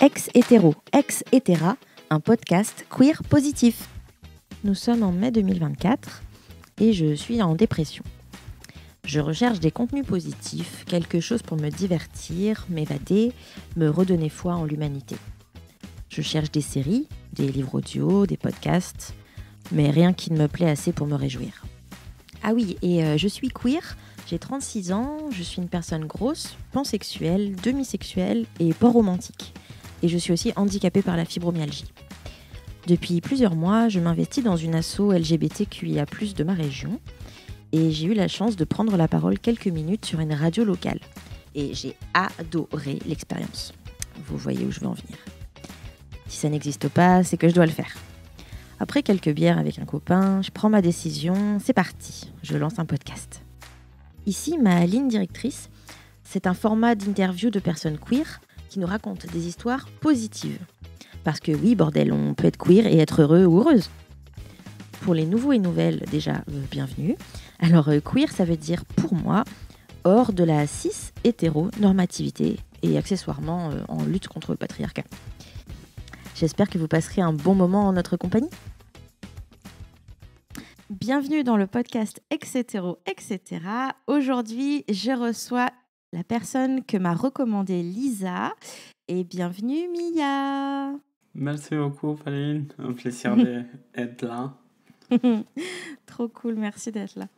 Ex-hétéro, ex-hétéra, un podcast queer positif. Nous sommes en mai 2024 et je suis en dépression. Je recherche des contenus positifs, quelque chose pour me divertir, m'évader, me redonner foi en l'humanité. Je cherche des séries, des livres audio, des podcasts, mais rien qui ne me plaît assez pour me réjouir. Ah oui, et je suis queer, j'ai 36 ans, je suis une personne grosse, pansexuelle, demisexuelle et panromantique. Et je suis aussi handicapée par la fibromyalgie. Depuis plusieurs mois, je m'investis dans une asso LGBTQIA+ de ma région et j'ai eu la chance de prendre la parole quelques minutes sur une radio locale. Et j'ai adoré l'expérience. Vous voyez où je veux en venir. Si ça n'existe pas, c'est que je dois le faire. Après quelques bières avec un copain, je prends ma décision, c'est parti, je lance un podcast. Ici, ma ligne directrice, c'est un format d'interview de personnes queer qui nous racontent des histoires positives. Parce que oui, bordel, on peut être queer et être heureux ou heureuse. Pour les nouveaux et nouvelles, déjà, bienvenue. Alors, queer, ça veut dire, pour moi, hors de la cis-hétéronormativité et accessoirement en lutte contre le patriarcat. J'espère que vous passerez un bon moment en notre compagnie. Bienvenue dans le podcast Ex-hétéro, etc. Aujourd'hui, je reçois la personne que m'a recommandée Lisa. Et bienvenue Mia. Merci beaucoup, Pauline. Un plaisir d'être là. Trop cool, merci d'être là.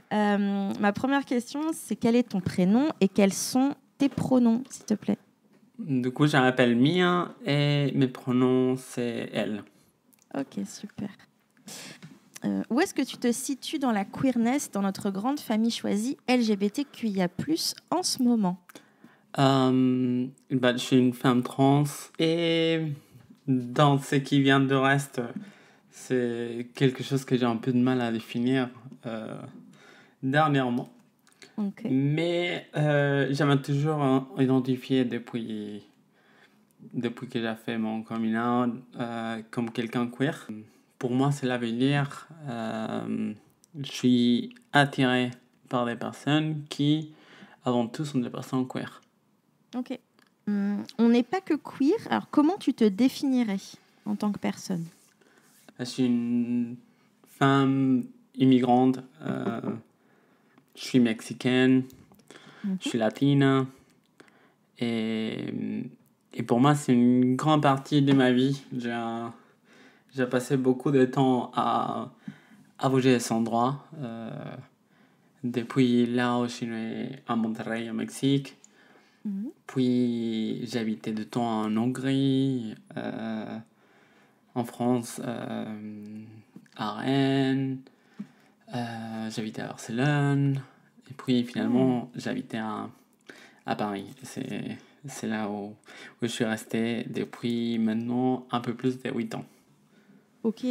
Ma première question, c'est quel est ton prénom et quels sont tes pronoms, s'il te plaît? Du coup, je m'appelle Mia et mes pronoms, c'est elle. Ok, super. Où est-ce que tu te situes dans la queerness, dans notre grande famille choisie LGBTQIA+, en ce moment? Je suis une femme trans et dans ce qui vient de reste, c'est quelque chose que j'ai un peu de mal à définir dernièrement. Okay. Mais j'avais toujours identifié depuis que j'ai fait mon coming out comme quelqu'un queer. Pour moi, c'est l'avenir. Je suis attiré par des personnes qui, avant tout, sont des personnes queer. Ok. On n'est pas que queer. Alors, comment tu te définirais en tant que personne? Je suis une femme immigrante. Je suis mexicaine. Je suis latine. Et pour moi, c'est une grande partie de ma vie. J'ai passé beaucoup de temps à bouger à cet endroit. Depuis là où je suis né à Monterrey, au Mexique. Puis j'ai habité du temps en Hongrie, en France, à Rennes. J'ai habité à Barcelone. Et puis finalement, j'ai habité à Paris. C'est là où je suis resté depuis maintenant un peu plus de 8 ans. Ok.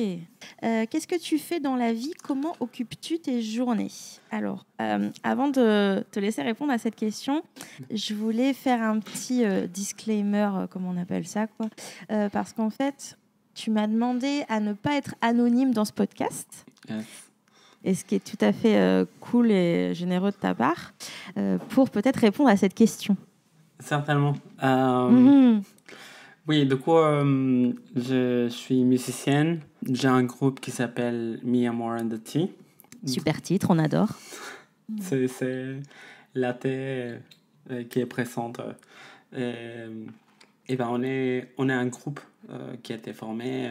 Qu'est-ce que tu fais dans la vie? Comment occupes-tu tes journées? Alors, avant de te laisser répondre à cette question, je voulais faire un petit disclaimer, comme on appelle ça, quoi. Parce qu'en fait, tu m'as demandé à ne pas être anonyme dans ce podcast. Yes. Et ce qui est tout à fait cool et généreux de ta part, pour peut-être répondre à cette question. Certainement. Oui, du coup, je suis musicienne. J'ai un groupe qui s'appelle Me More and the Tea. Super titre, on adore. C'est la thé qui est présente. Et ben on est un groupe qui a été formé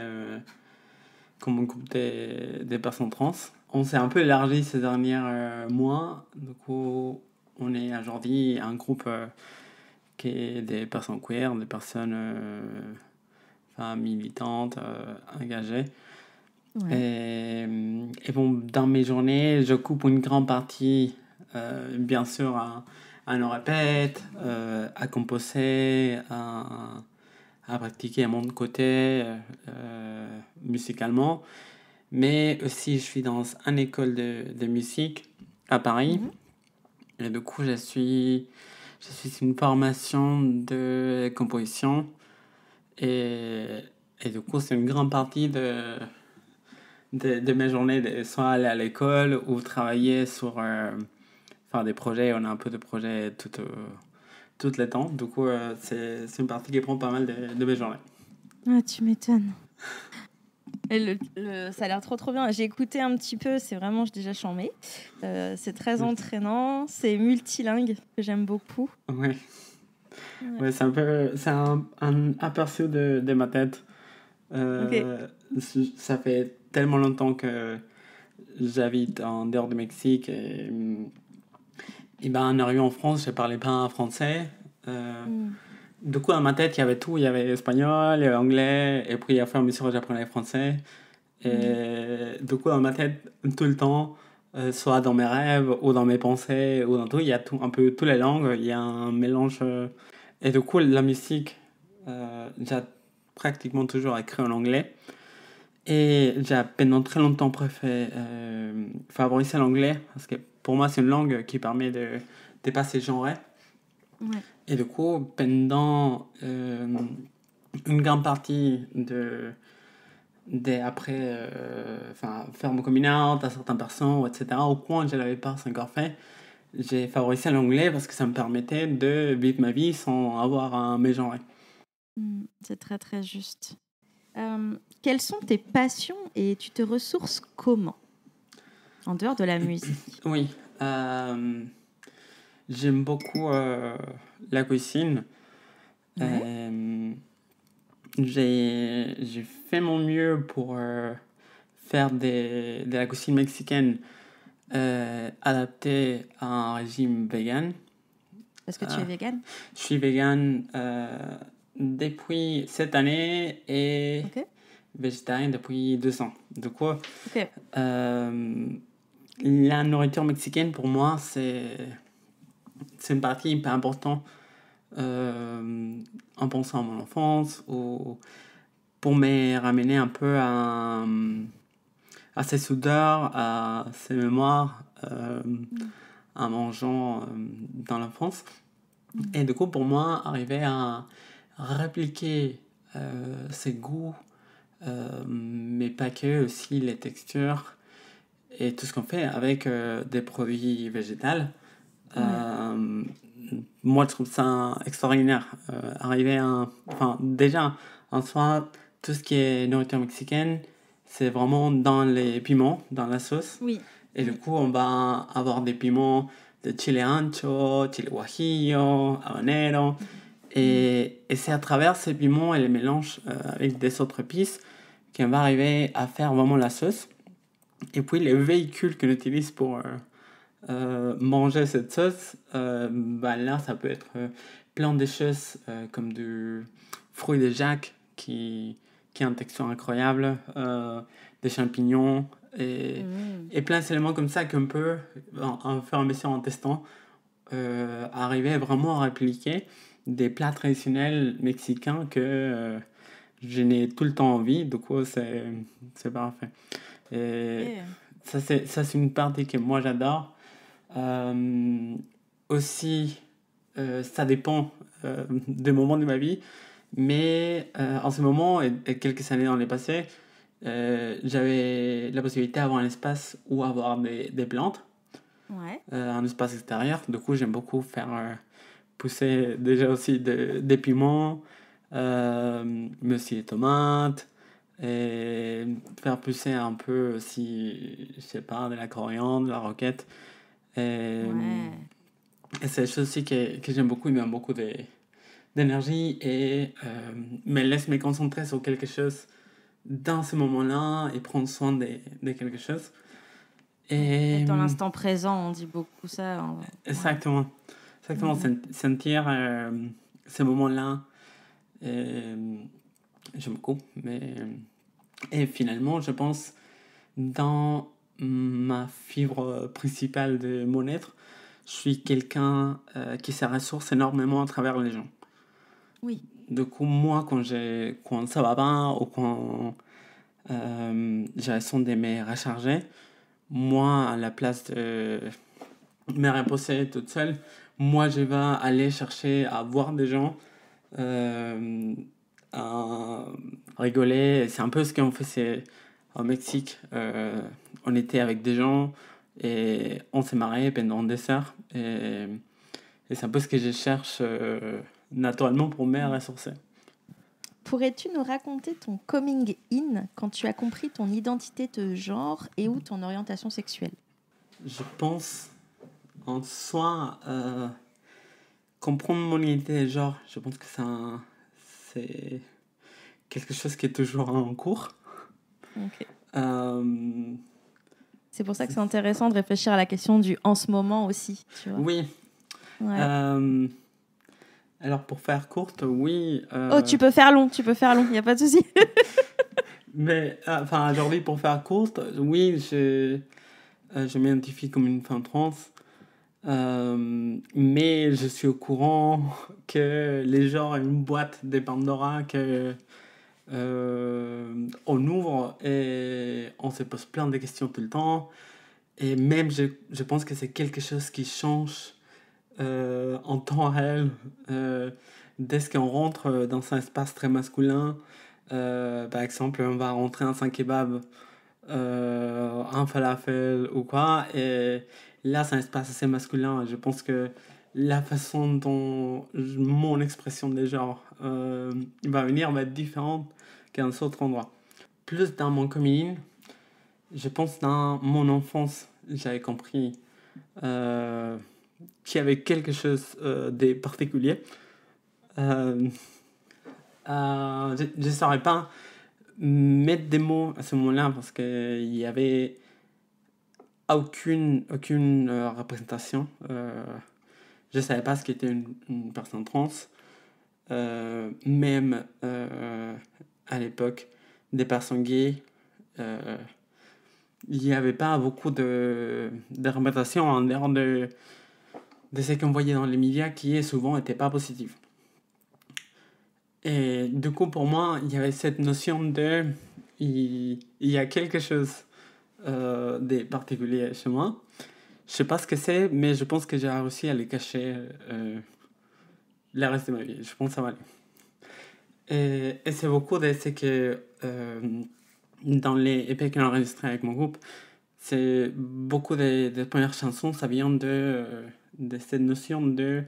comme un groupe des personnes trans. On s'est un peu élargi ces derniers mois. Du coup, on est aujourd'hui un groupe qui est des personnes queer, des personnes femmes militantes, engagées. Ouais. Et bon, dans mes journées, j'occupe une grande partie, bien sûr, à nos répètes, à composer, à pratiquer à mon côté musicalement. Mais aussi, je suis dans une école de musique à Paris. Et du coup, je suis une formation de composition. Et du coup, c'est une grande partie de mes journées, de soit aller à l'école ou travailler sur faire des projets. On a un peu de projets tout le temps. Du coup, c'est une partie qui prend pas mal de mes journées. Ah, tu m'étonnes. Et ça a l'air trop bien. J'ai écouté un petit peu, c'est vraiment déjà charmé. C'est très entraînant, c'est multilingue, que j'aime beaucoup. Ouais. Ouais, c'est un aperçu de ma tête. Ça fait tellement longtemps que j'habite en dehors du Mexique et ben en arrivant en France, je parlais pas français. Du coup, dans ma tête, il y avait tout. Il y avait espagnol, il y avait anglais, et puis à fur et à mesure, j'apprenais français. Et du coup, dans ma tête, tout le temps, soit dans mes rêves, ou dans mes pensées, ou dans tout, il y a tout, un peu toutes les langues. Il y a un mélange. Et du coup, la musique, j'ai pratiquement toujours écrit en anglais. Et j'ai pendant très longtemps préféré favoriser l'anglais, parce que pour moi, c'est une langue qui permet de dépasser le genre. Ouais. Et du coup, pendant une grande partie après faire mon coming out à certaines personnes, etc., au point où je ne l'avais pas encore fait, j'ai favorisé l'anglais parce que ça me permettait de vivre ma vie sans avoir à mégenrer. C'est très très juste. Quelles sont tes passions et tu te ressources comment en dehors de la musique? Oui, j'aime beaucoup la cuisine. Ouais. J'ai fait mon mieux pour faire de la cuisine mexicaine adaptée à un régime vegan. Est-ce que tu es vegan? Je suis vegan depuis cette année et végétarien depuis 2 ans. Du coup, la nourriture mexicaine pour moi, c'est une partie hyper importante en pensant à mon enfance ou pour me ramener un peu à ces soudeurs, à ces mémoires en mangeant dans l'enfance. Et du coup, pour moi, arriver à répliquer ces goûts, mais pas que, aussi les textures et tout ce qu'on fait avec des produits végétaux. Moi, je trouve ça extraordinaire. Arriver à... Enfin, déjà, en soi, tout ce qui est nourriture mexicaine, c'est vraiment dans les piments, dans la sauce. Oui. Et du coup, on va avoir des piments de chile ancho, chile guajillo, habanero. Et c'est à travers ces piments et les mélanges avec des autres épices qu'on va arriver à faire vraiment la sauce. Et puis, les véhicules qu'on utilise pour manger cette sauce, là, ça peut être plein de choses comme du fruit de Jacques qui a une texture incroyable, des champignons et plein d'éléments comme ça qu'on peut, en fur et à mesure en testant, arriver vraiment à répliquer des plats traditionnels mexicains que je n'ai tout le temps envie. Du coup, c'est parfait. Et ça, c'est une partie que moi, j'adore. Aussi, ça dépend des moments de ma vie. Mais en ce moment, et quelques années dans le passé, j'avais la possibilité d'avoir un espace où avoir des plantes. Un espace extérieur. Du coup, j'aime beaucoup faire pousser déjà aussi des piments, mais aussi des tomates, et faire pousser un peu aussi, je sais pas, de la coriandre, de la roquette. Et c'est des choses aussi que j'aime beaucoup. Il me donne beaucoup d'énergie et me laisse me concentrer sur quelque chose dans ce moment-là et prendre soin de quelque chose. Et dans l'instant présent, on dit beaucoup ça. Exactement. Sentir ces moments-là, j'aime beaucoup. Et finalement, je pense, dans ma fibre principale de mon être, je suis quelqu'un qui se ressource énormément à travers les gens. Oui. Du coup, moi, quand ça va pas ou quand j'ai l'impression de me recharger, moi, à la place de me reposer toute seule, moi, je vais aller chercher à voir des gens, à rigoler. C'est un peu ce qu'on fait au Mexique. On était avec des gens et on s'est marré pendant des heures. Et Et c'est un peu ce que je cherche naturellement pour me ressourcer. Pourrais-tu nous raconter ton coming in quand tu as compris ton identité de genre et ou ton orientation sexuelle? Je pense en soi, comprendre mon identité de genre, je pense que c'est quelque chose qui est toujours en cours. Ok. Euh, C'est pour ça que c'est intéressant de réfléchir à la question du en ce moment aussi, tu vois. oui. Ouais. Alors pour faire courte, oui. Oh, tu peux faire long, il n'y a pas de souci. Mais aujourd'hui, pour faire courte, oui, je m'identifie comme une femme trans. Mais je suis au courant que les gens ont une boîte de Pandora que on ouvre et on se pose plein de questions tout le temps. Et même, je pense que c'est quelque chose qui change en temps réel. Dès qu'on rentre dans un espace très masculin, par exemple, on va rentrer un 5 kebab, un falafel ou quoi, et là, c'est un espace assez masculin. Je pense que la façon dont mon expression des genres va venir va être différente qu'à un autre endroit. Plus dans mon coming, je pense dans mon enfance, j'avais compris qu'il y avait quelque chose de particulier. Je ne saurais pas mettre des mots à ce moment-là parce qu'il n'y avait aucune représentation. Je ne savais pas ce qu'était une personne trans. Même à l'époque, des personnes gays, il n'y avait pas beaucoup de représentation en dehors de ce qu'on voyait dans les médias qui souvent n'était pas positif. Et du coup, pour moi, il y avait cette notion de... Il y a quelque chose de particulier chez moi. Je sais pas ce que c'est, mais je pense que j'ai réussi à les cacher le reste de ma vie. Je pense que ça va aller. Et c'est beaucoup de ce que... dans les EP qu'on a enregistrés avec mon groupe, c'est beaucoup des premières chansons, ça vient de cette notion de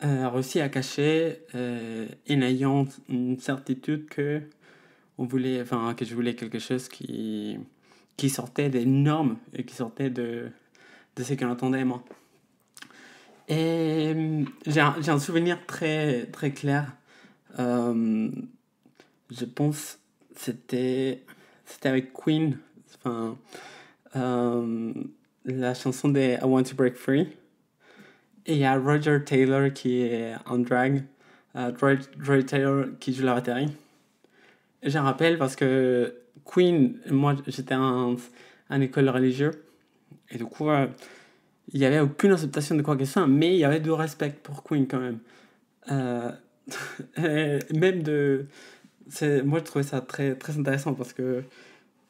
réussir à cacher en ayant une certitude que je voulais quelque chose qui sortait des normes et qui sortait de ce qu'on attendait moi. Et j'ai un souvenir très très clair. Je pense c'était avec Queen, la chanson de I Want to Break Free. Et il y a Roger Taylor qui est en drag, Roger Taylor qui joue la batterie. Et j'en rappelle parce que Queen, moi j'étais en école religieuse, et du coup il n'y avait aucune acceptation de quoi que ce soit, mais il y avait du respect pour Queen quand même. Même moi je trouvais ça très, très intéressant parce que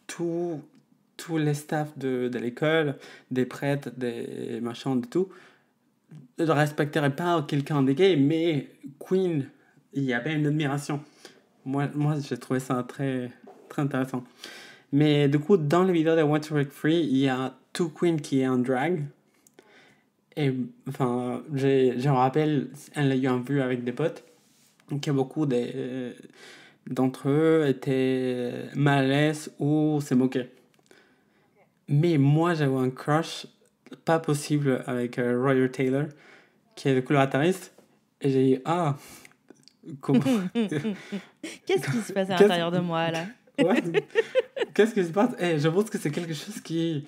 tous les staffs de l'école, des prêtres, des machins, de tout, ne respecteraient pas quelqu'un de gay, mais Queen, il y avait une admiration. Moi j'ai trouvé ça très, très intéressant. Mais du coup, dans les vidéos de Want to Break Free, il y a Two Queen qui est en drag. Et enfin, j'en rappelle, en l'ayant vu avec des potes, que beaucoup d'entre eux étaient mal à l'aise ou se moquaient. Mais moi, j'avais un crush pas possible avec Roger Taylor, qui est le collaboratrice. Et j'ai dit, comment... Qu'est-ce qui se passe à l'intérieur de moi, là? Ouais, qu'est-ce qui se passe? Je pense que c'est quelque chose qui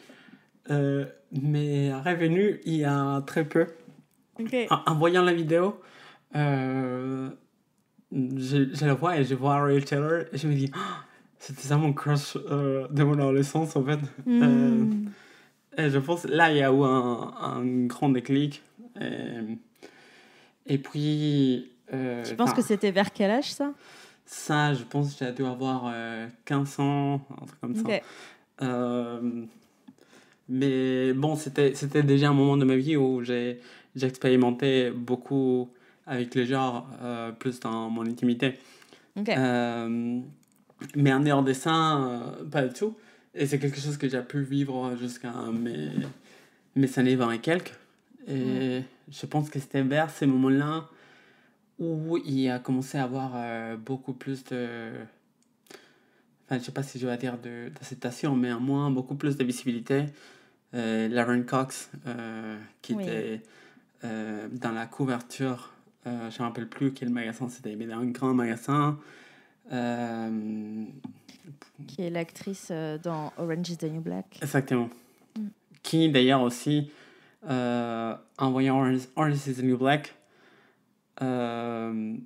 m'est revenu il y a très peu. Okay. En voyant la vidéo, je la vois et je vois Roger Taylor et je me dis, c'était ça mon crush de mon adolescence en fait. Et je pense là il y a eu un grand déclic. Et puis... tu penses que c'était vers quel âge ça? Ça, je pense que j'ai dû avoir 15 ans, un truc comme ça. Mais bon, c'était déjà un moment de ma vie où j'ai expérimenté beaucoup avec les genres, plus dans mon intimité. Mais en dehors de ça, pas du tout. Et c'est quelque chose que j'ai pu vivre jusqu'à mes années 20 et quelques. Et je pense que c'était vers ces moments-là où il a commencé à avoir beaucoup plus de... Enfin, je sais pas si je vais dire d'acceptation, mais à moins beaucoup plus de visibilité. Laverne Cox, qui était dans la couverture, je ne me rappelle plus quel magasin c'était, mais dans un grand magasin. Qui est l'actrice dans Orange is the New Black. Exactement. Qui d'ailleurs aussi, en voyant Orange is the New Black, je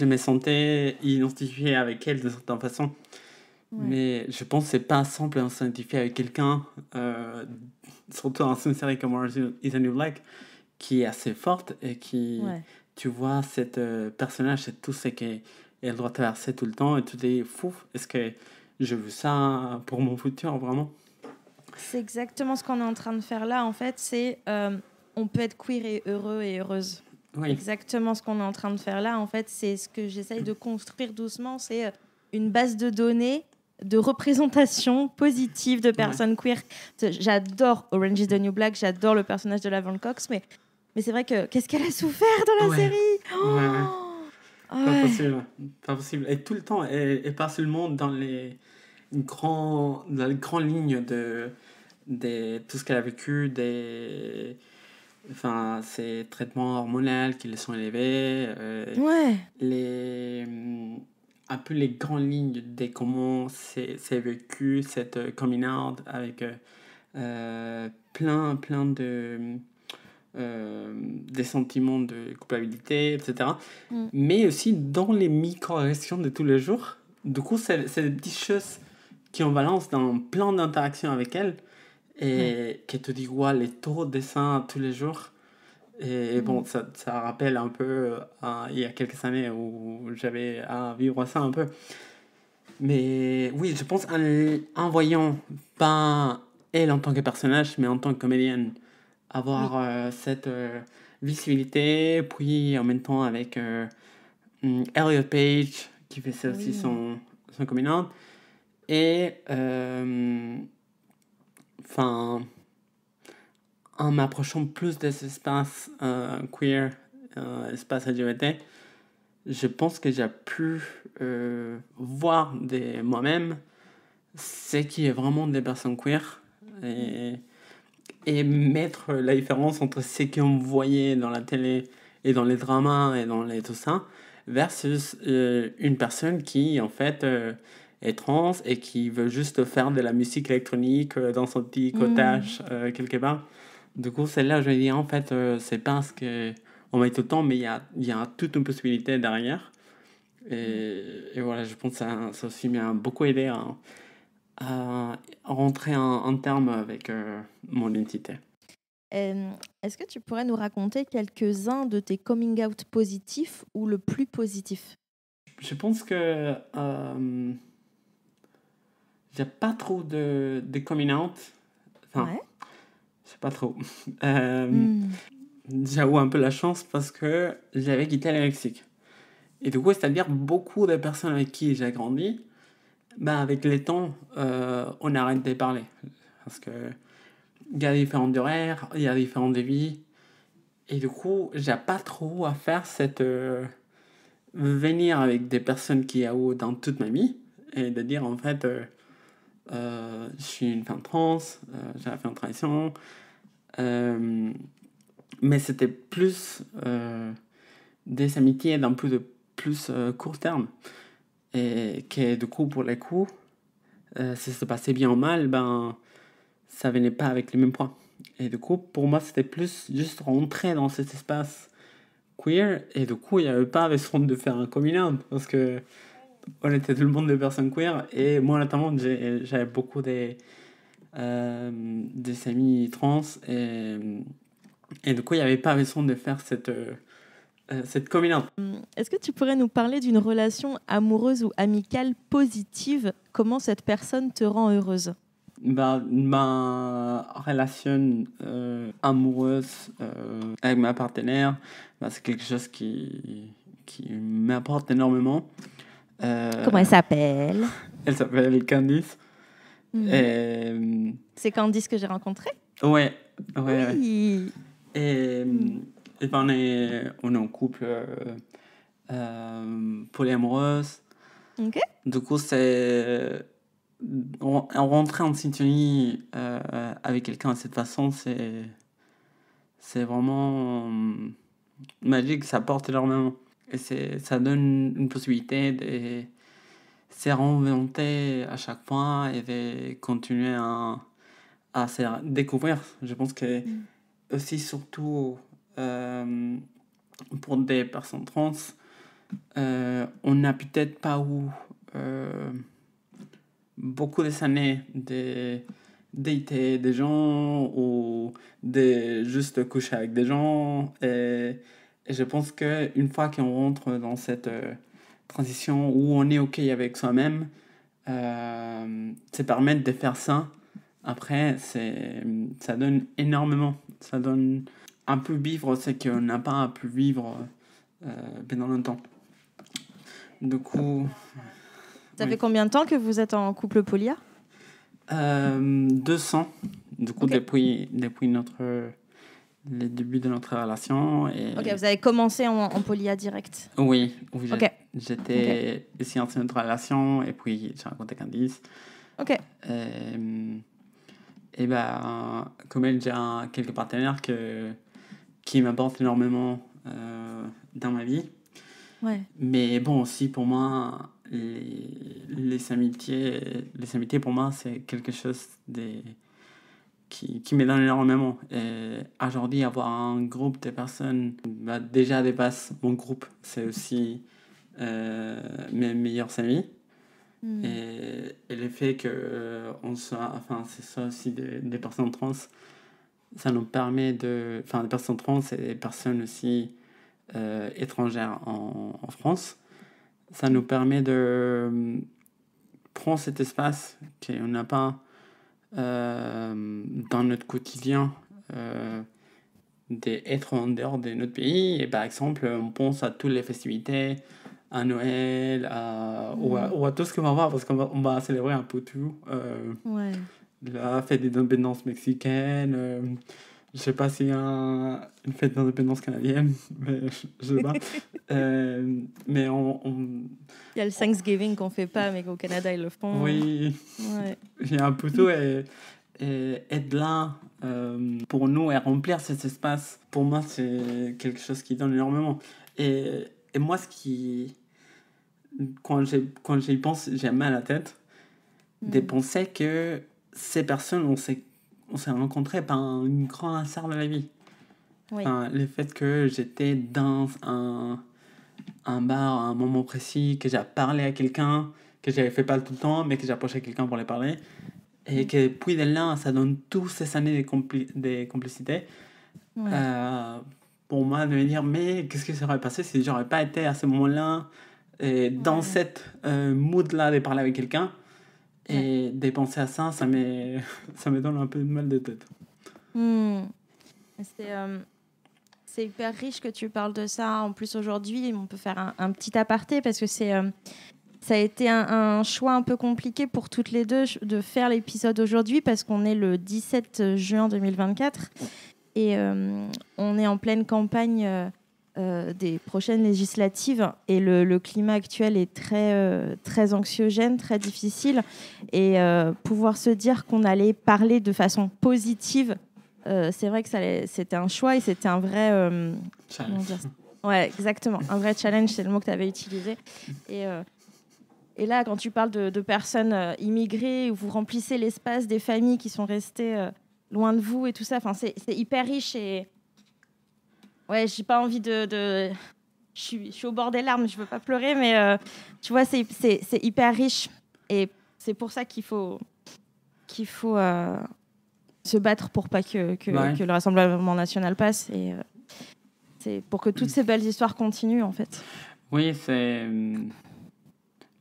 me sentais identifié avec elle de certaine façon. Ouais. Mais je pense que c'est pas simple de s'identifier avec quelqu'un, surtout dans une série comme Orange is the New Black, qui est assez forte et qui, tu vois, cette personnage, c'est tout ce qu'elle doit traverser tout le temps et tu te dis, fou, est-ce que je veux ça pour mon futur, vraiment? C'est exactement ce qu'on est en train de faire là, en fait, c'est on peut être queer et heureux et heureuse. Oui. Exactement ce qu'on est en train de faire là, en fait, c'est ce que j'essaye de construire doucement, c'est une base de données de représentation positive de personnes queer. J'adore Orange is the New Black, j'adore le personnage de Laverne Cox, mais c'est vrai que qu'est-ce qu'elle a souffert dans la série. Pas possible. Et tout le temps, elle passe le monde dans les grandes lignes de tout ce qu'elle a vécu, ces traitements hormonaux qui les sont élevés, un peu les grandes lignes de comment c'est vécu, cette coming out avec plein de des sentiments de culpabilité, etc. Mais aussi dans les micro-agressions de tous les jours. Du coup, c'est des petites choses qui en balance dans plein d'interactions avec elle et qui te disent, ouais, les taux de dessin tous les jours. Et bon, ça rappelle un peu il y a quelques années où j'avais à vivre ça un peu. Mais oui, je pense en voyant, pas elle en tant que personnage, mais en tant que comédienne, avoir cette visibilité, puis en même temps avec Elliot Page, qui fait aussi son coming-out. Et en m'approchant plus des espaces queer, espaces LGBT, je pense que j'ai pu voir de moi-même ce qui est vraiment des personnes queer et mettre la différence entre ce qu'on voyait dans la télé et dans les dramas et dans tout ça versus une personne qui en fait est trans et qui veut juste faire de la musique électronique dans son petit cottage quelque part. Du coup, c'est là où je me dis, en fait, c'est parce qu'on met tout le temps, mais il y a toute une possibilité derrière. Et voilà, je pense que ça aussi m'a beaucoup aidé à rentrer en terme avec mon identité. Est-ce que tu pourrais nous raconter quelques-uns de tes coming out positifs ou le plus positif? Je pense que j'ai pas trop de coming out. Enfin, je sais pas trop. J'ai eu un peu la chance parce que j'avais quitté le Mexique. Et du coup, c'est-à-dire beaucoup de personnes avec qui j'ai grandi, avec le temps, on arrête de parler. Parce que il y a différents horaires, il y a différentes vies. Et du coup, j'ai pas trop à faire venir avec des personnes qui ont eu dans toute ma vie et de dire en fait, je suis une femme trans, j'ai fait une transition. Mais c'était plus des amitiés d'un peu de plus court terme. Et que du coup, pour les coups, si ça se passait bien ou mal, ça venait pas avec le même poids. Et du coup, pour moi, c'était plus juste rentrer dans cet espace queer. Et du coup, il n'y avait pas besoin de faire un coming out parce que on était tout le monde des personnes queer. Et moi, notamment, j'avais beaucoup des amis trans. Et du coup, il n'y avait pas besoin de faire cette coming out. Est-ce que tu pourrais nous parler d'une relation amoureuse ou amicale positive? Comment cette personne te rend heureuse? Ma relation amoureuse avec ma partenaire, c'est quelque chose qui m'apporte énormément. Comment elle s'appelle? Elle s'appelle Candice. C'est Candice que j'ai rencontrée? Ouais. Oui. Et, et ben on est en couple polyamoureuse. Ok. Du coup, rentrer en syntonie avec quelqu'un de cette façon, c'est vraiment magique, ça porte énormément. Et ça donne une possibilité de se réinventer à chaque fois et de continuer à se découvrir. Je pense que aussi, surtout pour des personnes trans, on n'a peut-être pas eu beaucoup des années de dater des gens ou de juste coucher avec des gens. Et je pense qu'une fois qu'on rentre dans cette transition où on est OK avec soi-même, se permettre de faire ça, après, ça donne énormément. Ça donne un peu vivre ce qu'on n'a pas pu vivre pendant longtemps. Du coup... Ça fait combien de temps que vous êtes en couple polia? 200, du coup, Ok. depuis les débuts de notre relation. Et... Ok, vous avez commencé en polia direct. Oui, Ok. j'étais ici en notre relation et puis j'ai rencontré Candice. Ok. Et comme elle, j'ai quelques partenaires qui m'apportent énormément dans ma vie. Ouais. Mais bon, aussi pour moi, les amitiés pour moi, c'est quelque chose qui me donne énormément. Et aujourd'hui, avoir un groupe de personnes déjà dépasse mon groupe. C'est aussi mes meilleurs amis. Et le fait qu'on soit, enfin, c'est ça aussi des personnes trans, ça nous permet enfin, des personnes trans et des personnes aussi étrangères en France, ça nous permet de prendre cet espace qu'on n'a pas dans notre quotidien d'être en dehors de notre pays. Et par exemple, on pense à toutes les festivités, à Noël, ou à tout ce qu'on va voir, parce qu'on va célébrer un peu tout. Ouais. La fête des indépendances mexicaine, je sais pas s'il y a une fête d'indépendance canadienne, mais je sais pas. Mais Il y a le Thanksgiving qu'on fait pas, mais qu'au Canada, ils le font. oui, Ouais. il y a un peu tout et être là pour nous et remplir cet espace, pour moi, c'est quelque chose qui donne énormément. Et moi, quand j'y pense, j'ai mal à la tête de penser que ces personnes, on s'est rencontrés par un grand hasard de la vie. Oui. Enfin, le fait que j'étais dans un bar à un moment précis, que j'ai parlé à quelqu'un, que j'avais fait pas tout le temps, mais que j'ai approché quelqu'un pour les parler. Et que puis de là, ça donne toutes ces années de complicité. Ouais. Pour moi, de me dire, mais qu'est-ce qui serait passé si j'aurais pas été à ce moment-là, dans cette mood-là de parler avec quelqu'un. Et de penser à ça, ça me donne un peu de mal de tête. C'est hyper riche que tu parles de ça. En plus, aujourd'hui, on peut faire un petit aparté parce que ça a été un choix un peu compliqué pour toutes les deux de faire l'épisode aujourd'hui parce qu'on est le 17 juin 2024 et on est en pleine campagne des prochaines législatives et le climat actuel est très anxiogène, très difficile et pouvoir se dire qu'on allait parler de façon positive, c'est vrai que c'était un choix et c'était un vrai... comment dire ça ? Ouais, exactement. Un vrai challenge, c'est le mot que tu avais utilisé. Et là, quand tu parles de personnes immigrées, où vous remplissez l'espace des familles qui sont restées loin de vous et tout ça, c'est hyper riche. Et ouais, j'ai pas envie de... Je suis au bord des larmes, je veux pas pleurer, mais tu vois, c'est hyper riche. Et c'est pour ça qu'il faut se battre pour pas que le Rassemblement national passe. Et c'est pour que toutes ces belles histoires continuent, en fait. Oui, c'est...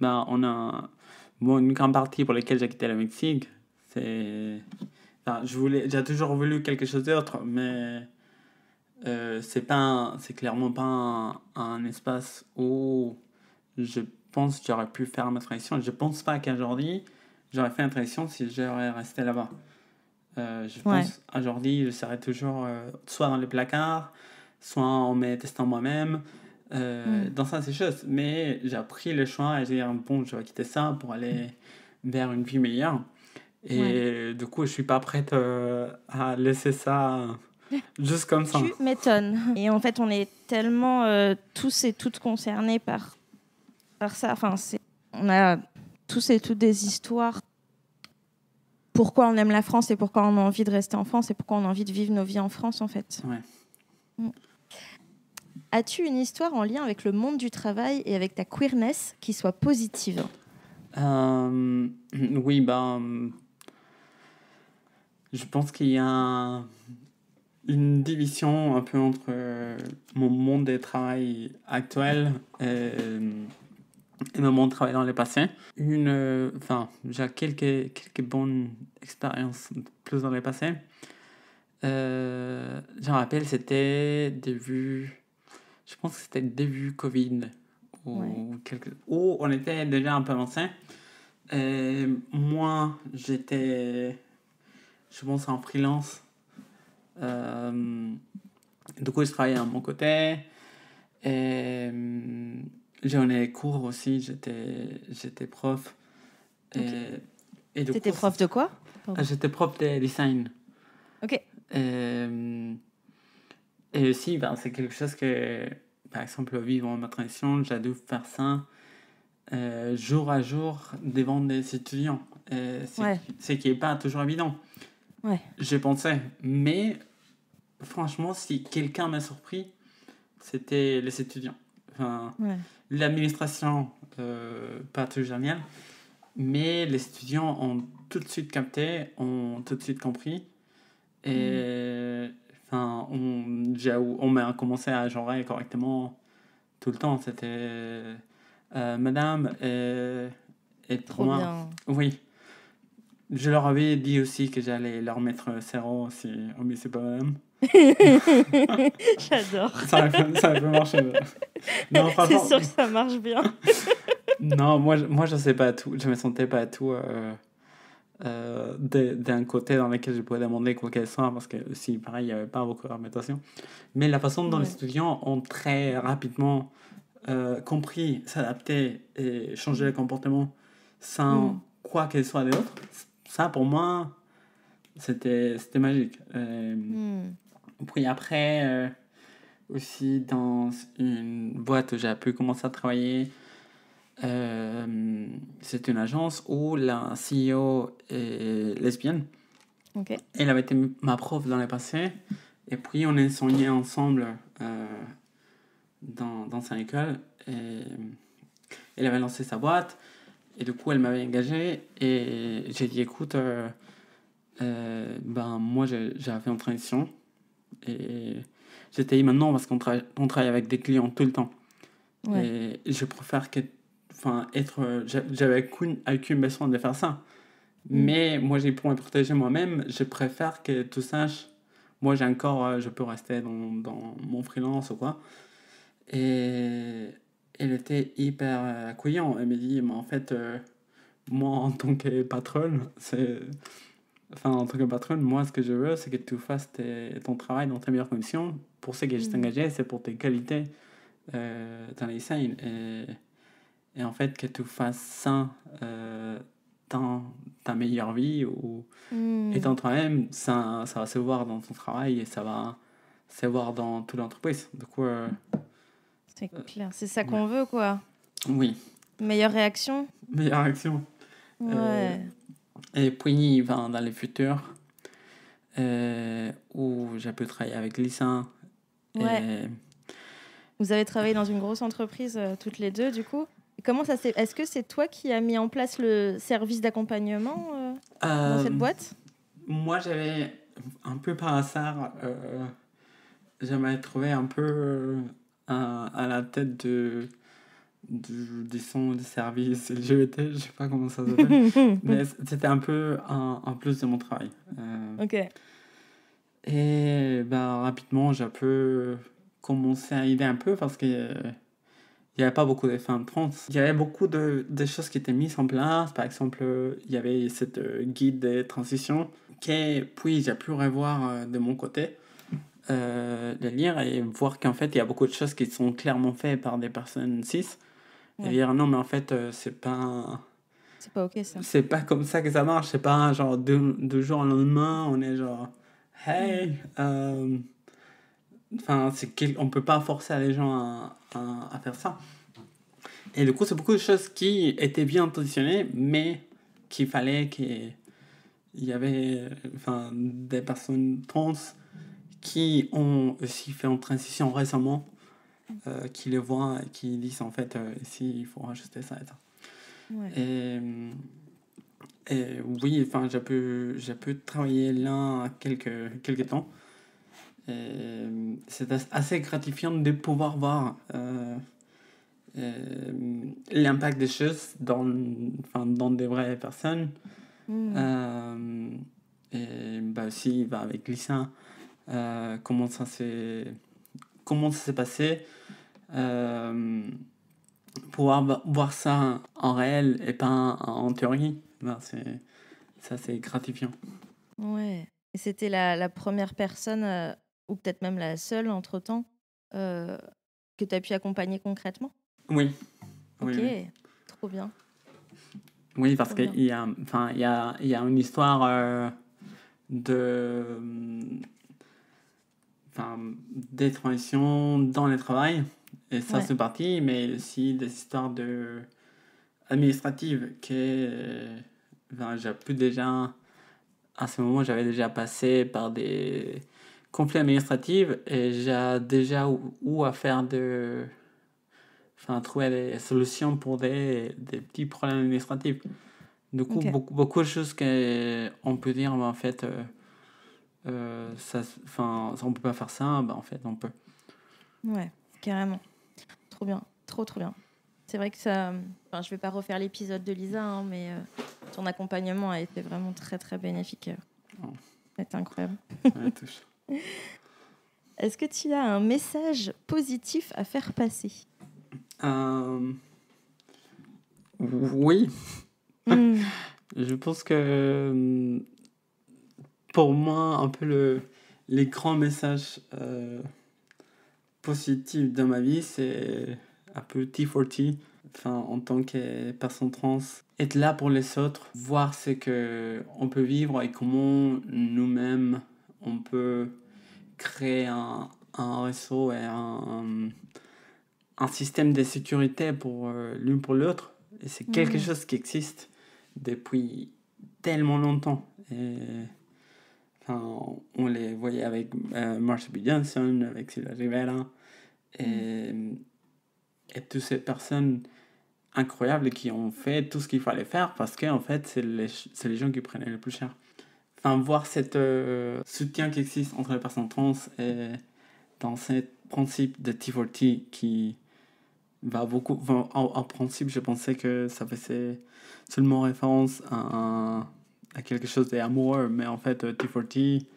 on a une grande partie pour laquelle j'ai quitté le Mexique. C'est... j'ai toujours voulu quelque chose d'autre, mais c'est clairement pas un espace où je pense que j'aurais pu faire ma transition. Je pense pas qu'aujourd'hui, j'aurais fait une transition si j'aurais resté là-bas. Je pense, aujourd'hui, je serai toujours soit dans les placards, soit en me testant moi-même, dans ça, ces choses. Mais j'ai pris le choix et j'ai dit, bon, je vais quitter ça pour aller vers une vie meilleure. Et du coup, je suis pas prête à laisser ça juste comme ça. Tu m'étonnes. Et en fait, on est tellement tous et toutes concernés par ça. Enfin, on a tous et toutes des histoires. Pourquoi on aime la France et pourquoi on a envie de rester en France et pourquoi on a envie de vivre nos vies en France, en fait. Ouais. As-tu une histoire en lien avec le monde du travail et avec ta queerness qui soit positive ? Oui, je pense qu'il y a une division un peu entre mon monde de travail actuel et mon monde de travail dans le passé. J'ai quelques bonnes expériences plus dans le passé. Je me rappelle, je pense que c'était début Covid, où on était déjà un peu avancé. Moi, je pense, en freelance. Du coup, je travaillais à mon côté. Et j'en ai cours aussi. J'étais prof. Okay. Et t'étais prof de quoi ? J'étais prof de design. Ok. Et aussi, c'est quelque chose que, par exemple, vivant ma transition, j'ai dû faire ça jour à jour devant des étudiants. C'est qui n'est pas toujours évident. Ouais. Je pensais. Mais franchement, si quelqu'un m'a surpris, c'était les étudiants. L'administration, pas toujours génial. Mais les étudiants ont tout de suite capté, ont tout de suite compris. Et on m'a commencé à genrer correctement tout le temps. C'était madame et trop moi. Bien. Oui. Je leur avais dit aussi que j'allais leur mettre 0 si on ne c'est pas madame. J'adore. Ça a peu marché. Non, c'est sûr que ça marche bien. Non, moi je sais pas tout. Je me sentais pas tout d'un côté dans lequel je pouvais demander quoi qu'elle soit, parce que aussi, pareil, il n'y avait pas beaucoup d'argumentation. Mais la façon dont les étudiants ont très rapidement compris, s'adapter et changer le comportement sans quoi qu'elle soit d'autre, ça pour moi, c'était magique. Puis après, aussi dans une boîte où j'ai pu commencer à travailler, c'est une agence où la CEO est lesbienne. Okay. Elle avait été ma prof dans le passé. Et puis, on est enseignés ensemble dans sa école. Et elle avait lancé sa boîte. Et du coup, elle m'avait engagé. Et j'ai dit, écoute, moi, j'ai fait une transition. Et j'étais dit maintenant parce qu'on travaille avec des clients tout le temps. Et je préfère j'avais aucune besoin de faire ça. Mais moi, pour me protéger moi-même, je préfère que tu saches, moi, je peux rester dans mon freelance ou quoi. Et elle était hyper accueillante. Elle me dit, mais en fait, moi, en tant que patronne, moi, ce que je veux, c'est que tu fasses ton travail dans tes meilleures conditions. Pour ce que je t'engageais, c'est pour tes qualités dans les design. Et en fait, que tu fasses ça dans ta meilleure vie ou étant toi-même, ça va se voir dans ton travail et ça va se voir dans toute l'entreprise. Du coup, c'est clair, c'est ça qu'on veut, quoi. Oui. Meilleure réaction. Meilleure réaction. Ouais. Et puis, dans les futurs, où j'ai pu travailler avec Lisa. Ouais. Vous avez travaillé dans une grosse entreprise toutes les deux, du coup. Comment ça s'est... Est-ce que c'est toi qui as mis en place le service d'accompagnement dans cette boîte ? Moi, j'avais un peu par hasard, j'avais trouvé un peu à la tête du son de service LGBT, je sais pas comment ça s'appelle, mais c'était un peu un plus de mon travail. Ok. Et rapidement, j'ai pu commencer à aider un peu parce que il n'y avait pas beaucoup de femmes trans. Il y avait beaucoup de choses qui étaient mises en place. Par exemple, il y avait cette guide de transition puis j'ai pu revoir de mon côté, le lire et voir qu'en fait, il y a beaucoup de choses qui sont clairement faites par des personnes cis. Et dire non, mais en fait, c'est pas ok ça. C'est pas comme ça que ça marche. C'est pas genre de jour au lendemain, on est genre hey. Enfin, on peut pas forcer les gens à faire ça. Et du coup, c'est beaucoup de choses qui étaient bien positionnées, mais qu'il fallait qu'il y avait des personnes trans qui ont aussi fait une transition récemment, qui les voient et qui disent en fait, ici, il faut ajuster ça et ça. Et oui, enfin, j'ai pu travailler là quelques temps. Et c'est assez gratifiant de pouvoir voir l'impact des choses dans des vraies personnes. Et bah aussi avec Lisa, comment ça s'est passé, pouvoir voir ça en réel et pas en théorie, ben c'est gratifiant. Ouais. Et c'était la première personne, ou peut-être même la seule entre-temps, que tu as pu accompagner concrètement? Oui. Ok, Oui. trop bien. Oui, parce qu'il y a, il y a une histoire des transitions dans le travail, et ça c'est parti, mais aussi des histoires administratives j'ai pu déjà, à ce moment, j'avais déjà passé par des conflits administratifs et j'ai déjà où à faire trouver des solutions pour des petits problèmes administratifs. Du coup, beaucoup de choses qu'on peut dire, en fait, on peut pas faire ça, en fait, on peut. Ouais, carrément. Trop bien, trop bien. C'est vrai que ça... je vais pas refaire l'épisode de Lisa, mais ton accompagnement a été vraiment très, très bénéfique. C'est incroyable. Est-ce que tu as un message positif à faire passer? Oui. Je pense que pour moi, un peu les grands messages positifs dans ma vie, c'est un peu T4T. En tant que personne trans, être là pour les autres, voir ce qu'on peut vivre et comment nous-mêmes on peut créer un réseau et un système de sécurité pour l'une pour l'autre. Et c'est quelque chose qui existe depuis tellement longtemps. Et on les voyait avec Marsha P. Johnson, avec Sylvia Rivera, et toutes ces personnes incroyables qui ont fait tout ce qu'il fallait faire, parce que en fait c'est les gens qui prenaient le plus cher. Voir cette soutien qui existe entre les personnes trans et dans ce principe de T4T qui va beaucoup... en principe, je pensais que ça faisait seulement référence à quelque chose d'amoureux, mais en fait, T4T,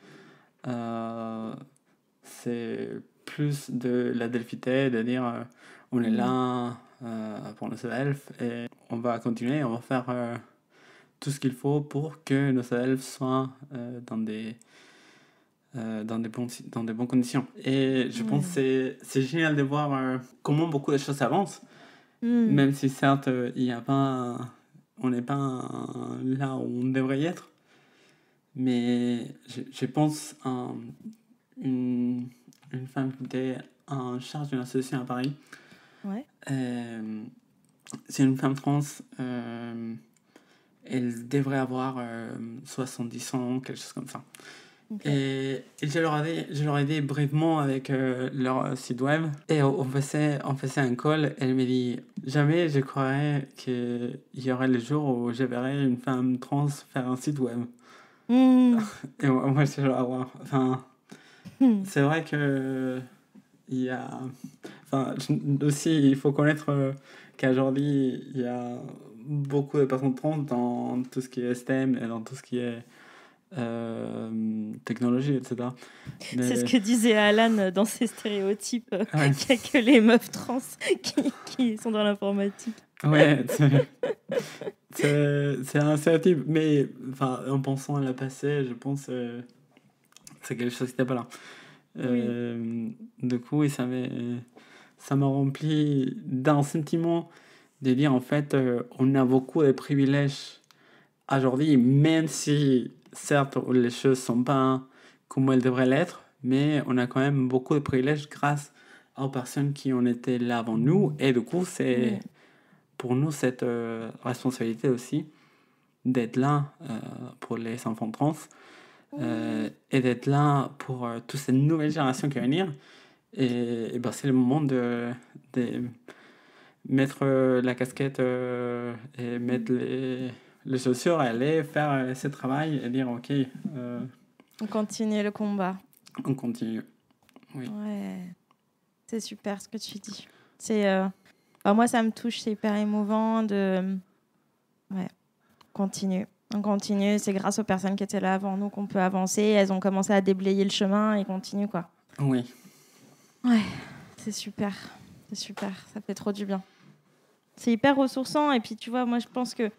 c'est plus de la delphité, de dire on est là pour nos elfes et on va continuer, on va faire tout ce qu'il faut pour que nos elfes soient dans des bonnes conditions. Et je pense que c'est génial de voir comment beaucoup de choses avancent, même si certes, on n'est pas là où on devrait y être. Mais je pense à une femme qui était en charge d'une association à Paris. C'est une femme trans. Elle devrait avoir 70 ans, quelque chose comme ça. Et je leur ai aidé brièvement avec leur site web. Et on faisait un call. Elle me dit jamais je croirais qu'il y aurait le jour où je verrais une femme trans faire un site web. Et moi je suis genre wow. C'est vrai que il y a aussi il faut connaître qu'aujourd'hui il y a beaucoup de personnes trans dans tout ce qui est STEM et dans tout ce qui est technologie, etc. Mais... C'est ce que disait Alan dans ses stéréotypes, Ouais. qu'il n'y a que les meufs trans qui sont dans l'informatique. Ouais, c'est un stéréotype, mais enfin, en pensant à la passé, je pense c'est quelque chose qui n'était pas là. Du coup, et ça m'a rempli d'un sentiment de dire en fait, on a beaucoup de privilèges aujourd'hui, même si certes les choses sont pas comme elles devraient l'être, mais on a quand même beaucoup de privilèges grâce aux personnes qui ont été là avant nous, et du coup, c'est pour nous cette responsabilité aussi d'être là pour les enfants trans et d'être là pour toute cette nouvelle génération qui va venir. Et ben, c'est le moment de mettre la casquette et mettre les chaussures, aller faire ce travail et dire ok, On continue le combat. on continue. Oui. Ouais, c'est super ce que tu dis. Moi, ça me touche, c'est hyper émouvant de... Ouais, on continue. C'est grâce aux personnes qui étaient là avant nous qu'on peut avancer. Elles ont commencé à déblayer le chemin et continuent, quoi. Oui. Ouais, c'est super. Ça fait trop du bien. C'est hyper ressourçant. Et puis, tu vois, moi, je pense que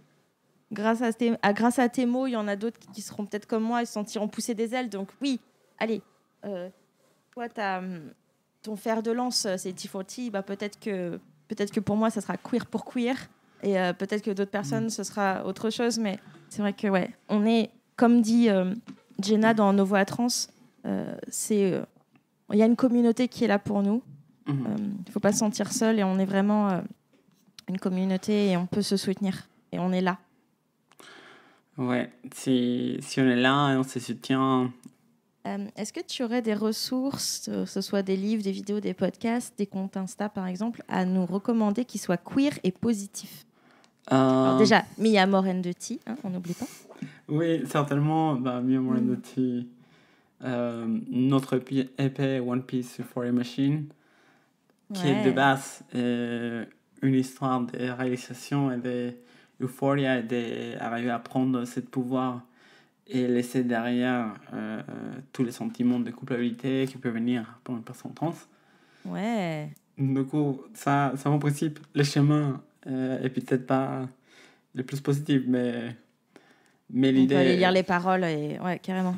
grâce à tes mots, il y en a d'autres qui seront peut-être comme moi et se sentiront pousser des ailes. Donc, oui, allez, toi, ton fer de lance, c'est T40. Bah, peut-être que pour moi, ça sera queer pour queer. Et peut-être que d'autres personnes, ce sera autre chose. Mais c'est vrai que, ouais, on est, comme dit Jenna dans Nos Voix Trans, il y a une communauté qui est là pour nous. Il ne faut pas se sentir seul et on est vraiment une communauté et on peut se soutenir. Et on est là. Ouais, si on est là et on se soutient. Est-ce que tu aurais des ressources, que ce soit des livres, des vidéos, des podcasts, des comptes Insta par exemple, à nous recommander qui soient queer et positifs? Alors déjà, Me More and the Tea, on n'oublie pas. Oui, certainement. Me More and the Tea. Notre épée One Piece Euphoria Machine, qui est de base une histoire de réalisation et de Euphoria, et d'arriver à prendre ce pouvoir et laisser derrière tous les sentiments de culpabilité qui peuvent venir pour une personne trans. Ouais. Du coup, ça en principe, le chemin est peut-être pas le plus positif, mais l'idée... On peut aller lire les paroles et... Ouais, carrément.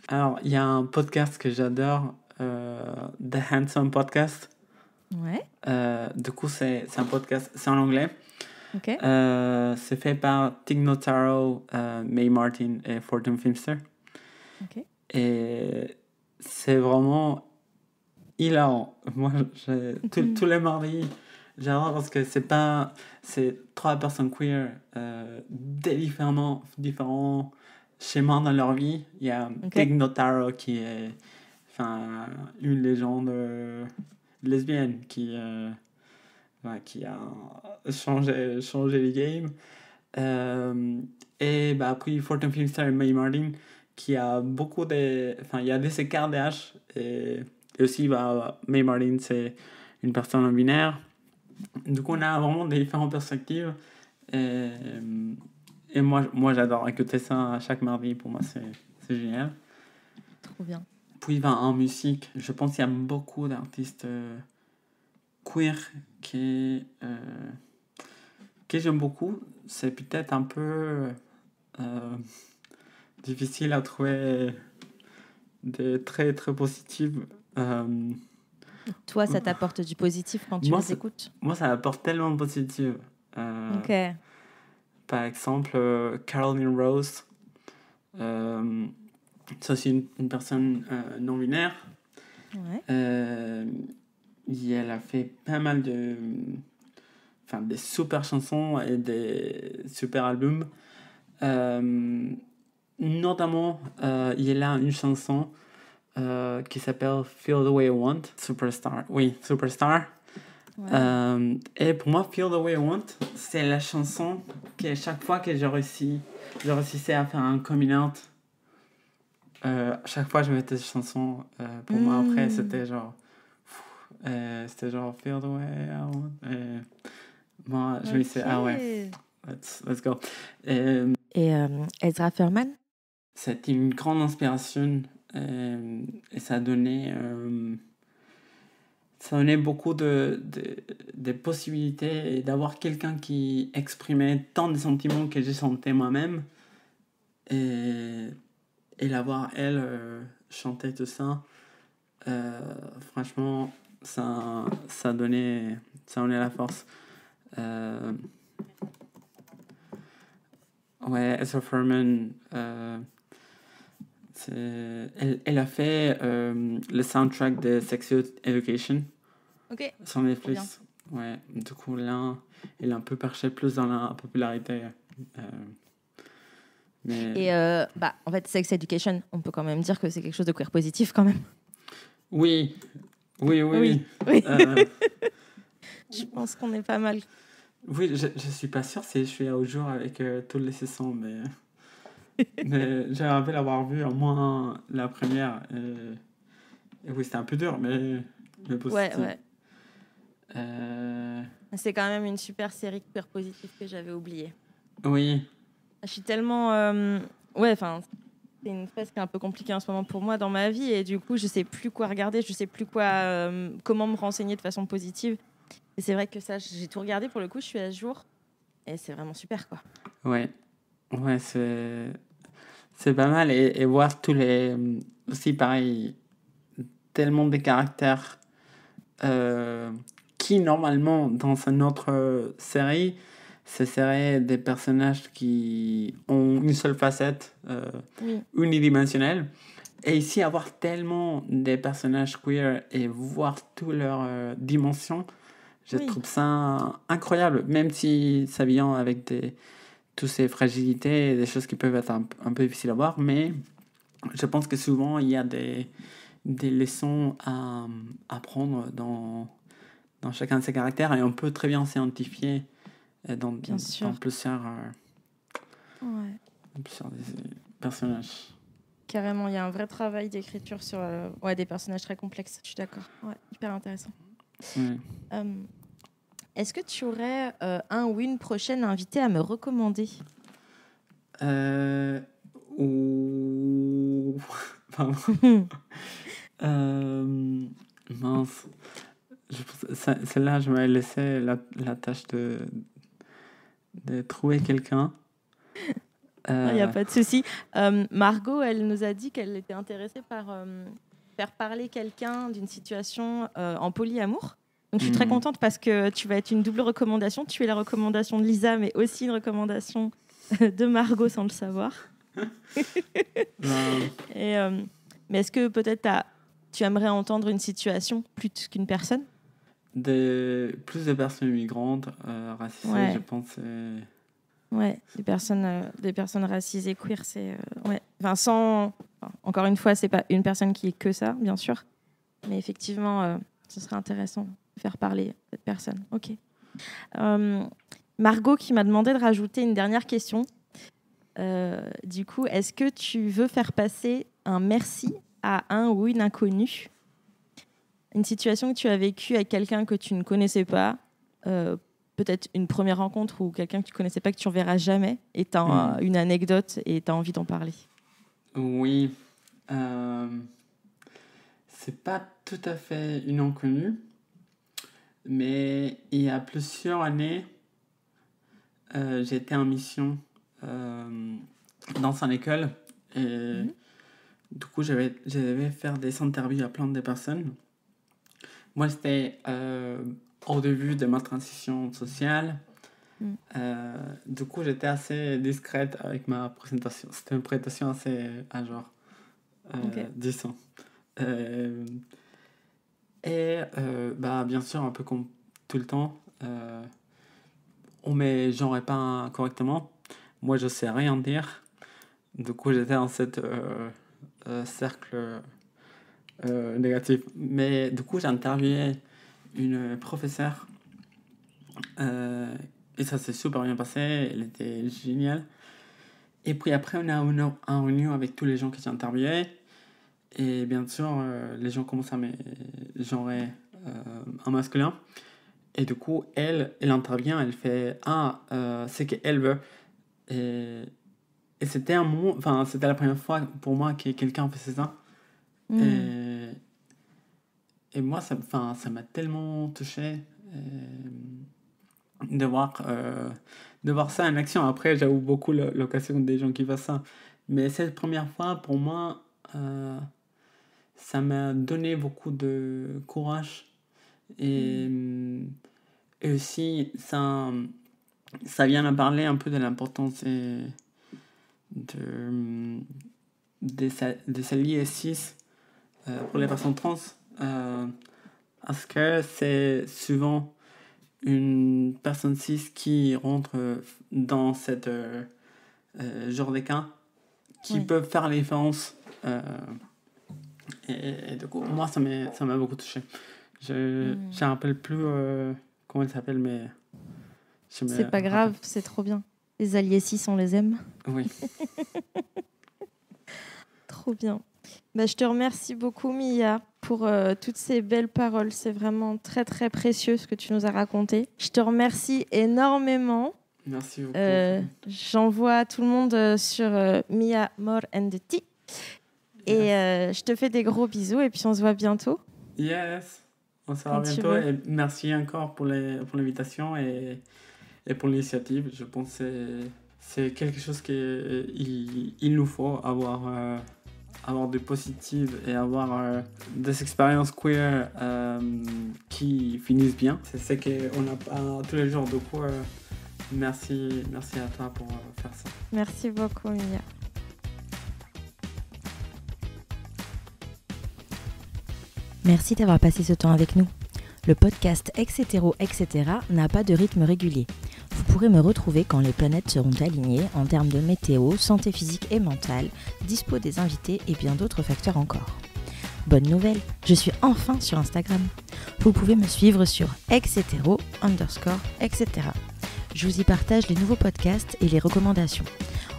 Alors, il y a un podcast que j'adore, The Handsome Podcast. Ouais. Du coup, c'est un podcast, c'est en anglais. Ok. C'est fait par Tig Notaro, Mae Martin et Fortune Filmster. Ok. Et c'est vraiment hilarant. Moi, tous les mardis, j'adore parce que c'est 3 personnes queer, des différents schémas dans leur vie. Il y a Tig Notaro qui est une légende lesbienne qui a changé les games. Et puis Fortune Filmster et Mae Martin qui a beaucoup de... il y a des écarts d'âge et aussi Mae Martin c'est une personne non binaire. Du coup on a vraiment des différentes perspectives et moi j'adore écouter ça chaque mardi. Pour moi c'est génial. Trop bien. Puis en musique, je pense qu'il y a beaucoup d'artistes queer que j'aime beaucoup. C'est peut-être un peu difficile à trouver des très très positifs. Toi, ça t'apporte du positif quand tu les écoutes? Moi, ça apporte tellement de positif. Ok. Par exemple, Caroline Rose. C'est aussi une personne non-binaire. Ouais. Et elle a fait pas mal des super chansons et des super albums. Notamment, il y a là une chanson qui s'appelle Feel the Way I Want, Superstar. Oui, Superstar. Ouais. Et pour moi, Feel the Way I Want, c'est la chanson que chaque fois que je réussissais à faire un coming out, chaque fois je mettais cette chanson. Pour moi, après, c'était genre Feel the Way I Want. Et moi, je me disais, ah ouais, let's go. Et Ezra Furman? C'était une grande inspiration et ça donnait beaucoup de possibilités et d'avoir quelqu'un qui exprimait tant de sentiments que j'ai sentais moi-même et, et la voir elle chanter tout ça. Franchement, ça donnait la force. Ouais, Ezra Furman, elle a fait le soundtrack de Sex Education sur Netflix. Ouais, du coup, là, elle a un peu perché plus dans la popularité. Mais... Et en fait, Sex Education, on peut quand même dire que c'est quelque chose de queer positif quand même. Oui. Je pense qu'on est pas mal. Oui, je suis pas sûre si je suis au jour avec tous les saisons, mais j'ai rappelé l'avoir vu au moins la première. Et oui, c'était un peu dur, mais positif. Ouais. C'est quand même une super série queer positive que j'avais oubliée. Oui. Je suis tellement... c'est une phase qui est un peu compliquée en ce moment pour moi dans ma vie et du coup, je sais plus quoi regarder, je sais plus comment me renseigner de façon positive. Et c'est vrai que ça, j'ai tout regardé pour le coup, je suis à jour et c'est vraiment super, quoi. Ouais, c'est pas mal et voir tous les... Aussi, pareil, tellement de caractères qui, normalement, dans une autre série, ce seraient des personnages qui ont une seule facette, unidimensionnelle. Et ici, avoir tellement des personnages queer et voir toutes leurs dimensions, je trouve ça incroyable, même si ça vient avec toutes ces fragilités et des choses qui peuvent être un peu difficiles à voir, mais je pense que souvent, il y a des leçons à apprendre dans chacun de ces caractères et on peut très bien s'identifier dans plusieurs personnages. Carrément, il y a un vrai travail d'écriture sur des personnages très complexes, je suis d'accord. Ouais, hyper intéressant. Est-ce que tu aurais un ou une prochaine invitée à me recommander ? Mince. Celle-là, je m'avais laissé la tâche de trouver quelqu'un. Il n'y a pas de souci. Margot, elle nous a dit qu'elle était intéressée par faire parler quelqu'un d'une situation en polyamour. Donc, je suis très contente parce que tu vas être une double recommandation. Tu es la recommandation de Lisa, mais aussi une recommandation de Margot sans le savoir. Mais est-ce que peut-être tu aimerais entendre une situation plus qu'une personne ? Plus de personnes migrantes, racisées, je pense. Ouais, des personnes racisées, queer, c'est... encore une fois, c'est pas une personne qui est que ça, bien sûr. Mais effectivement, ce serait intéressant de faire parler cette personne. Ok. Margot qui m'a demandé de rajouter une dernière question. Du coup, est-ce que tu veux faire passer un merci à un ou une inconnue ? Une situation que tu as vécue avec quelqu'un que tu ne connaissais pas, peut-être une première rencontre ou quelqu'un que tu ne connaissais pas, que tu ne reverras jamais, et tu as une anecdote et tu as envie d'en parler. Oui. C'est pas tout à fait une inconnue, mais il y a plusieurs années, j'étais en mission dans une école et du coup, je devais faire des interviews à plein de personnes. Moi, c'était au début de ma transition sociale. Du coup, j'étais assez discrète avec ma présentation. C'était une présentation assez à genre 10 ans. Bien sûr, un peu comme tout le temps, on met genre et pas correctement. Moi, je sais rien dire. Du coup, j'étais dans cette cercle négatif. Mais du coup, j'ai interviewé une professeure et ça s'est super bien passé. Elle était géniale. Et puis après, on a une réunion avec tous les gens qui j'ai interviewé. Et bien sûr, les gens commencent à me genrer en masculin. Et du coup, elle intervient, elle fait c'est qu'elle veut. Et c'était un moment, enfin, c'était la première fois pour moi que quelqu'un faisait ça. Et moi, ça m'a tellement touché de voir ça en action. Après, j'ai eu beaucoup l'occasion des gens qui font ça. Mais cette première fois, pour moi, ça m'a donné beaucoup de courage. Et aussi, ça vient me parler un peu de l'importance des alliés 6 pour les personnes trans. Parce que c'est souvent une personne cis qui rentre dans cette genre de cas qui peuvent faire la différence. Et du coup, moi, ça m'a beaucoup touché. Je ne me rappelle plus comment elle s'appelle, mais... C'est pas grave, c'est trop bien. Les alliés 6, on les aime. Oui. Trop bien. Je te remercie beaucoup, Mia, pour toutes ces belles paroles. C'est vraiment très, très précieux ce que tu nous as raconté. Je te remercie énormément. Merci beaucoup. J'envoie à tout le monde sur Mia More and the Tea. Et je te fais des gros bisous et puis on se voit bientôt. Yes, on se voit bientôt. Et merci encore pour l'invitation et pour l'initiative. Je pense que c'est quelque chose qu'il nous faut avoir des positives et avoir des expériences queer qui finissent bien. C'est ce qu'on n'a pas tous les jours. Du coup, merci à toi pour faire ça. Merci beaucoup, Mia. Merci d'avoir passé ce temps avec nous. Le podcast Etc. n'a pas de rythme régulier. Vous pourrez me retrouver quand les planètes seront alignées en termes de météo, santé physique et mentale, dispo des invités et bien d'autres facteurs encore. Bonne nouvelle, je suis enfin sur Instagram. Vous pouvez me suivre sur etc. Je vous y partage les nouveaux podcasts et les recommandations.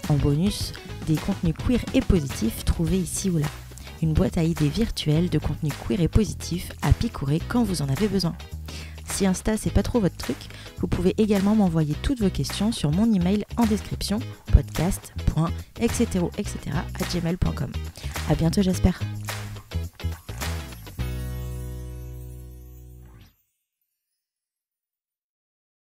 En bonus, des contenus queer et positifs trouvés ici ou là. Une boîte à idées virtuelle de contenus queer et positifs à picorer quand vous en avez besoin. Si Insta c'est pas trop votre truc, vous pouvez également m'envoyer toutes vos questions sur mon email en description podcast.etc@gmail.com. À bientôt j'espère.